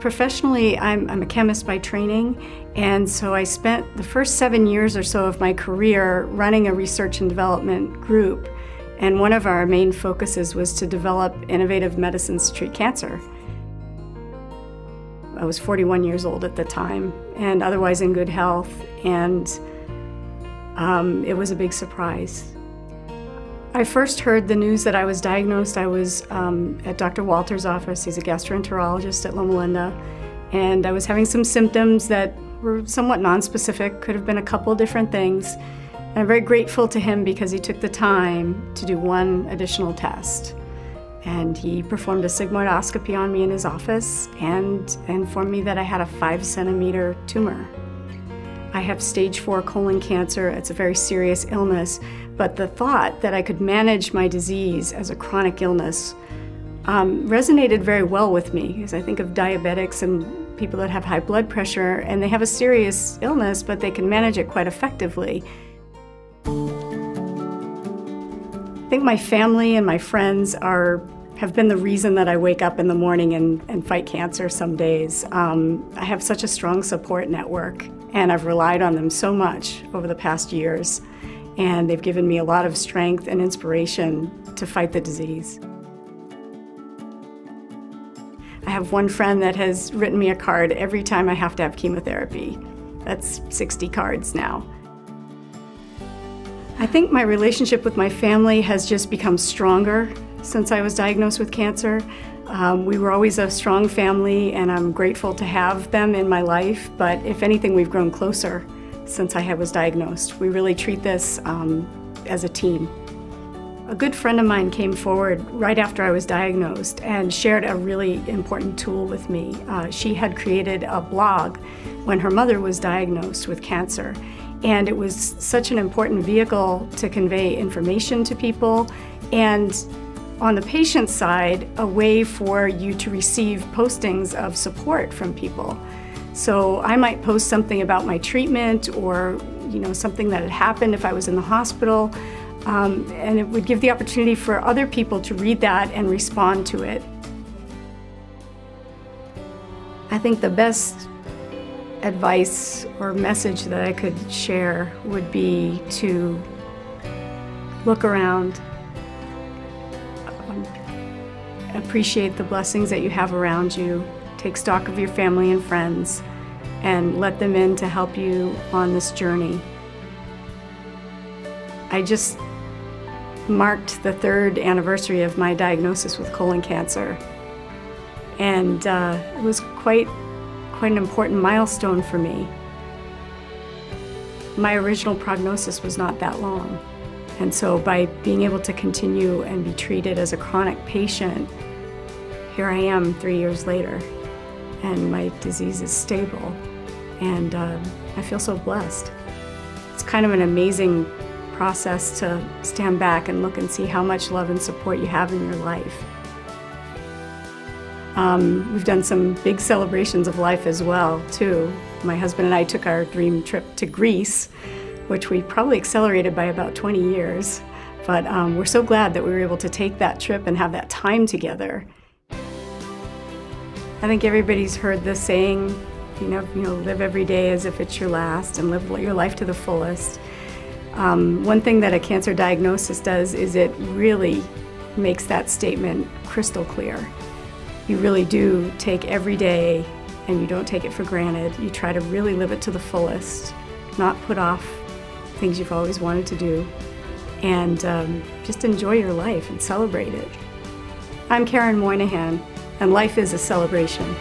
Professionally, I'm a chemist by training, and so I spent the first 7 years or so of my career running a research and development group, and one of our main focuses was to develop innovative medicines to treat cancer. I was 41 years old at the time, and otherwise in good health, and it was a big surprise. I first heard the news that I was diagnosed. I was at Dr. Walter's office. He's a gastroenterologist at Loma, and I was having some symptoms that were somewhat nonspecific, could have been a couple different things. And I'm very grateful to him because he took the time to do one additional test. And he performed a sigmoidoscopy on me in his office and informed me that I had a 5-centimeter tumor. I have stage 4 colon cancer. It's a very serious illness, but the thought that I could manage my disease as a chronic illness resonated very well with me, because I think of diabetics and people that have high blood pressure, and they have a serious illness, but they can manage it quite effectively. I think my family and my friends have been the reason that I wake up in the morning and fight cancer some days. I have such a strong support network, and I've relied on them so much over the past years, and they've given me a lot of strength and inspiration to fight the disease. I have one friend that has written me a card every time I have to have chemotherapy. That's 60 cards now. I think my relationship with my family has just become stronger since I was diagnosed with cancer. We were always a strong family, and I'm grateful to have them in my life, but if anything, we've grown closer since I was diagnosed. We really treat this as a team. A good friend of mine came forward right after I was diagnosed and shared a really important tool with me. She had created a blog when her mother was diagnosed with cancer, and it was such an important vehicle to convey information to people, and on the patient side, a way for you to receive postings of support from people. So I might post something about my treatment, or something that had happened if I was in the hospital, and it would give the opportunity for other people to read that and respond to it. I think the best advice or message that I could share would be to look around, appreciate the blessings that you have around you, take stock of your family and friends, and let them in to help you on this journey. I just marked the 3rd anniversary of my diagnosis with colon cancer, and it was quite an important milestone for me. My original prognosis was not that long, and so by being able to continue and be treated as a chronic patient, here I am 3 years later, and my disease is stable, and I feel so blessed. It's kind of an amazing process to stand back and look and see how much love and support you have in your life. We've done some big celebrations of life as well, too. My husband and I took our dream trip to Greece, which we probably accelerated by about 20 years. But we're so glad that we were able to take that trip and have that time together. I think everybody's heard the saying, live every day as if it's your last and live your life to the fullest. One thing that a cancer diagnosis does is it really makes that statement crystal clear. You really do take every day, and you don't take it for granted. You try to really live it to the fullest, not put off things you've always wanted to do, and just enjoy your life and celebrate it. I'm Moynihan, and life is a celebration.